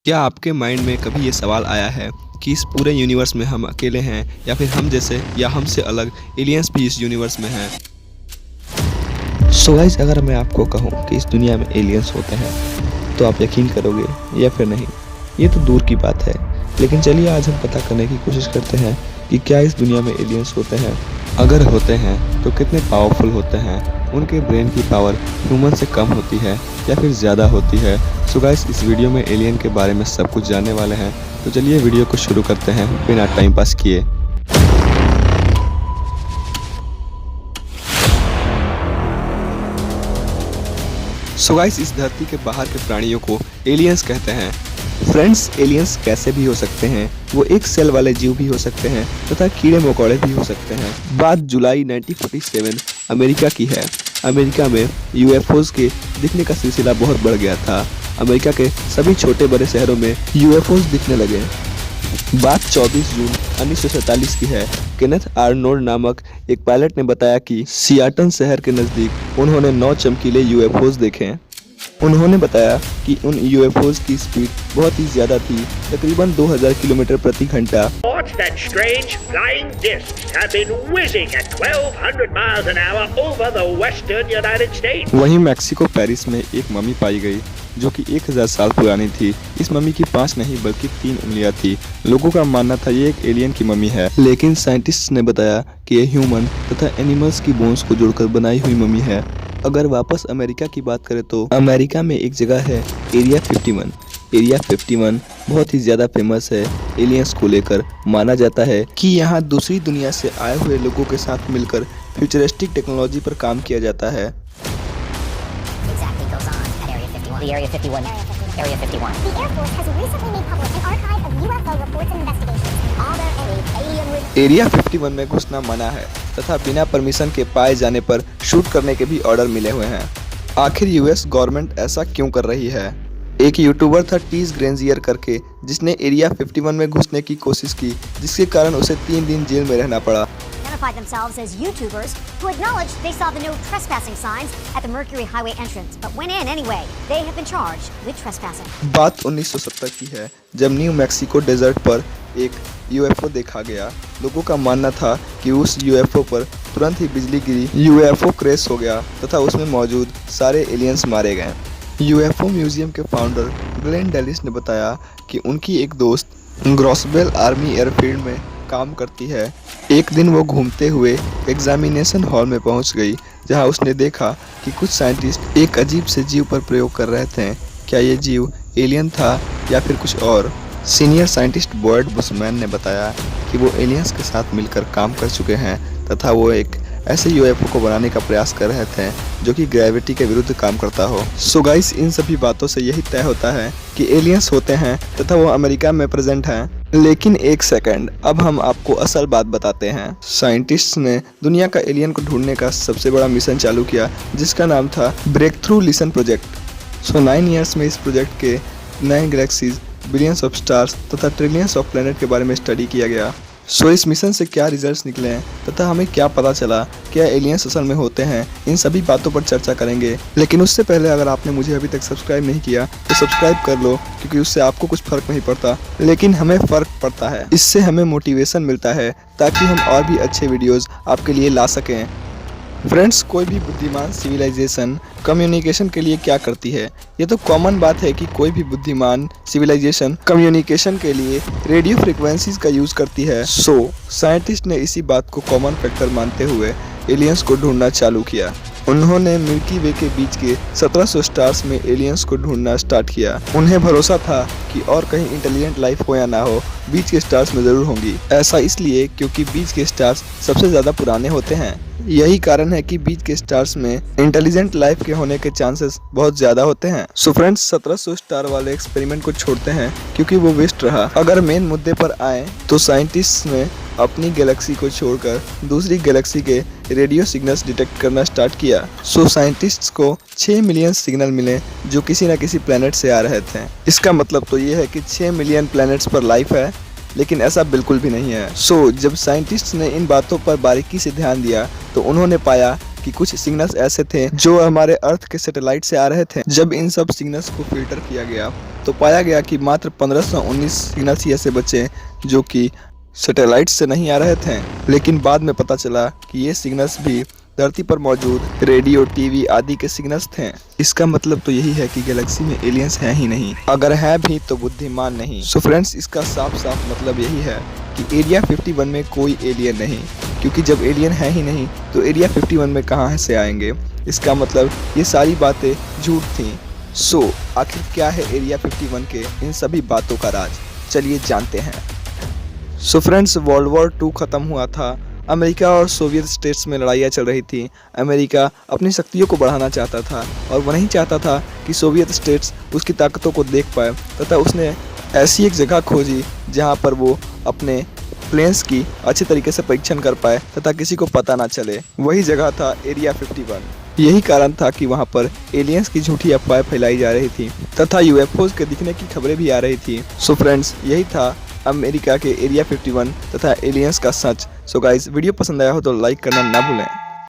क्या आपके माइंड में कभी ये सवाल आया है कि इस पूरे यूनिवर्स में हम अकेले हैं या फिर हम जैसे या हमसे अलग एलियंस भी इस यूनिवर्स में हैं? सो गाइस, अगर मैं आपको कहूँ कि इस दुनिया में एलियंस होते हैं तो आप यकीन करोगे या फिर नहीं, ये तो दूर की बात है। लेकिन चलिए आज हम पता करने की कोशिश करते हैं कि क्या इस दुनिया में एलियंस होते हैं। अगर होते हैं तो कितने पावरफुल होते हैं, उनके ब्रेन की पावर ह्यूमन से कम होती है या फिर ज़्यादा होती है। सो गाइस, इस वीडियो में एलियन के बारे में सब कुछ जानने वाले हैं। तो चलिए वीडियो को शुरू करते हैं बिना टाइम पास किए। सो गाइस, इस धरती के बाहर के प्राणियों को एलियंस कहते हैं। फ्रेंड्स, एलियंस कैसे भी हो सकते हैं। वो एक सेल वाले जीव भी हो सकते हैं तथा कीड़े मकोड़े भी हो सकते हैं। बात जुलाई 1947 अमेरिका की है। अमेरिका में यूएफओज के दिखने का सिलसिला बहुत बढ़ गया था। अमेरिका के सभी छोटे बड़े शहरों में यूएफओज दिखने लगे। बात 24 जून 1947 की है। केनेथ आर्नोल्ड नामक एक पायलट ने बताया कि सियाटन शहर के नज़दीक उन्होंने 9 चमकीले यूएफओज देखे। उन्होंने बताया कि उन यूएफओज की स्पीड बहुत ही ज़्यादा थी, तकरीबन 2000 किलोमीटर प्रति घंटा। That strange flying discs have been whizzing at 1200 miles an hour over the western United States. वहीं मैक्सिको पेरिस में एक मम्मी पाई गई जो कि 1000 साल पुरानी थी। इस मम्मी की 5 नहीं बल्कि 3 उंगलियां थी। लोगों का मानना था ये एक एलियन की मम्मी है, लेकिन साइंटिस्ट ने बताया कि यह ह्यूमन तथा एनिमल्स की बोन्स को जोड़कर बनाई हुई मम्मी है। अगर वापस अमेरिका की बात करें तो अमेरिका में एक जगह है एरिया 51। एरिया 51 बहुत ही ज़्यादा फेमस है एलियंस को लेकर। माना जाता है कि यहाँ दूसरी दुनिया से आए हुए लोगों के साथ मिलकर फ्यूचरिस्टिक टेक्नोलॉजी पर काम किया जाता है। The Area 51. Area 51. The Air Force has recently made public an archive of UFO reports and investigations. Are there any alien area 51 में घुसना मना है तथा बिना परमिशन के पाए जाने पर शूट करने के भी ऑर्डर मिले हुए हैं। आखिर यूएस गवर्नमेंट ऐसा क्यों कर रही है? एक यूट्यूबर था टीज ग्रेंजियर करके, जिसने एरिया 51 में घुसने की कोशिश की, जिसके कारण उसे 3 दिन जेल में रहना पड़ा। identified themselves as YouTubers who acknowledged they saw the no trespassing signs at the Mercury Highway entrance, but went in anyway. They have been charged with trespassing. बात 1970 की है, जब न्यू मैक्सिको डेजर्ट पर एक UFO देखा गया। लोगों का मानना था कि उस यूएफओ पर तुरंत ही बिजली गिरी, यूएफओ क्रैश हो गया तथा उसमें मौजूद सारे एलियंस मारे गए। यूएफओ म्यूजियम के फाउंडर ग्लेन डेलिस ने बताया कि उनकी एक दोस्त ग्रॉसवेल आर्मी एयरफील्ड में काम करती है। एक दिन वो घूमते हुए एग्जामिनेशन हॉल में पहुंच गई, जहां उसने देखा कि कुछ साइंटिस्ट एक अजीब से जीव पर प्रयोग कर रहे थे। क्या ये जीव एलियन था या फिर कुछ और? सीनियर साइंटिस्ट बॉयड बुशमैन ने बताया कि वो एलियंस के साथ मिलकर काम कर चुके हैं तथा वो एक ऐसे यूएफओ को बनाने का प्रयास कर रहे थे जो कि ग्रेविटी के विरुद्ध काम करता हो। सो गाइस, इन सभी बातों से यही तय होता है कि एलियंस होते हैं तथा वो अमेरिका में प्रेजेंट हैं। लेकिन एक सेकंड, अब हम आपको असल बात बताते हैं। साइंटिस्ट्स ने दुनिया का एलियन को ढूंढने का सबसे बड़ा मिशन चालू किया, जिसका नाम था ब्रेक थ्रू लिसन प्रोजेक्ट। सो 9 ईयर्स में इस प्रोजेक्ट के 9 गैलेक्सीज, बिलियंस ऑफ स्टार्स तथा ट्रिलियंस ऑफ प्लैनेट के बारे में स्टडी किया गया। सो इस मिशन से क्या रिजल्ट्स निकले हैं तथा हमें क्या पता चला, क्या एलियंस असल में होते हैं, इन सभी बातों पर चर्चा करेंगे। लेकिन उससे पहले अगर आपने मुझे अभी तक सब्सक्राइब नहीं किया तो सब्सक्राइब कर लो, क्योंकि उससे आपको कुछ फर्क नहीं पड़ता लेकिन हमें फ़र्क पड़ता है। इससे हमें मोटिवेशन मिलता है ताकि हम और भी अच्छे वीडियोज़ आपके लिए ला सकें। फ्रेंड्स, कोई भी बुद्धिमान सिविलाइजेशन कम्युनिकेशन के लिए क्या करती है? ये तो कॉमन बात है कि कोई भी बुद्धिमान सिविलाइजेशन कम्युनिकेशन के लिए रेडियो फ्रिक्वेंसीज का यूज़ करती है। सो साइंटिस्ट ने इसी बात को कॉमन फैक्टर मानते हुए एलियंस को ढूंढना चालू किया। उन्होंने मिल्की वे के बीच के 1700 स्टार्स में एलियंस को ढूंढना स्टार्ट किया। उन्हें भरोसा था कि और कहीं इंटेलिजेंट लाइफ हो या ना हो, बीच के स्टार्स में ज़रूर होंगी। ऐसा इसलिए क्योंकि बीच के स्टार्स सबसे ज़्यादा पुराने होते हैं। यही कारण है कि बीच के स्टार्स में इंटेलिजेंट लाइफ के होने के चांसेस बहुत ज़्यादा होते हैं। सो फ्रेंड्स, 1700 स्टार वाले एक्सपेरिमेंट को छोड़ते हैं क्योंकि वो वेस्ट रहा। अगर मेन मुद्दे पर आए तो साइंटिस्ट ने अपनी गैलेक्सी को छोड़कर दूसरी गैलेक्सी के रेडियो सिग्नल्स डिटेक्ट करना स्टार्ट किया। सो साइंटिस्ट्स को 6 मिलियन सिग्नल मिले जो किसी न किसी प्लेनेट से आ रहे थे। इसका मतलब तो ये है कि 6 मिलियन प्लैनेट्स पर लाइफ है, लेकिन ऐसा बिल्कुल भी नहीं है। सो जब साइंटिस्ट्स ने इन बातों पर बारीकी से ध्यान दिया तो उन्होंने पाया कि कुछ सिग्नल्स ऐसे थे जो हमारे अर्थ के सैटेलाइट से आ रहे थे। जब इन सब सिग्नल्स को फिल्टर किया गया तो पाया गया कि मात्र 1519 सिग्नल्स ही ऐसे बचे जो कि सैटेलाइट से नहीं आ रहे थे। लेकिन बाद में पता चला कि ये सिग्नल्स भी धरती पर मौजूद रेडियो, टीवी आदि के सिग्नल्स थे। इसका मतलब तो यही है कि गैलेक्सी में एलियंस हैं ही नहीं, अगर हैं भी तो बुद्धिमान नहीं। सो फ्रेंड्स, इसका साफ साफ मतलब यही है कि एरिया 51 में कोई एलियन नहीं, क्योंकि जब एलियन है ही नहीं तो एरिया 51 में कहाँ से आएंगे। इसका मतलब ये सारी बातें झूठ थी। सो आखिर क्या है एरिया 51 के इन सभी बातों का राज, चलिए जानते हैं। सो फ्रेंड्स, वर्ल्ड वॉर 2 खत्म हुआ था। अमेरिका और सोवियत स्टेट्स में लड़ाइयाँ चल रही थी। अमेरिका अपनी शक्तियों को बढ़ाना चाहता था और वो नहीं चाहता था कि सोवियत स्टेट्स उसकी ताकतों को देख पाए, तथा उसने ऐसी एक जगह खोजी जहां पर वो अपने प्लेन्स की अच्छे तरीके से परीक्षण कर पाए तथा किसी को पता ना चले। वही जगह था एरिया 51। यही कारण था कि वहां पर एलियंस की झूठी अफवाहें फैलाई जा रही थी तथा यूएफओज के दिखने की खबरें भी आ रही थी। सो फ्रेंड्स, यही था अमेरिका के एरिया 51 तथा एलियंस का सच। सो गाइस, वीडियो पसंद आया हो तो लाइक करना ना भूलें।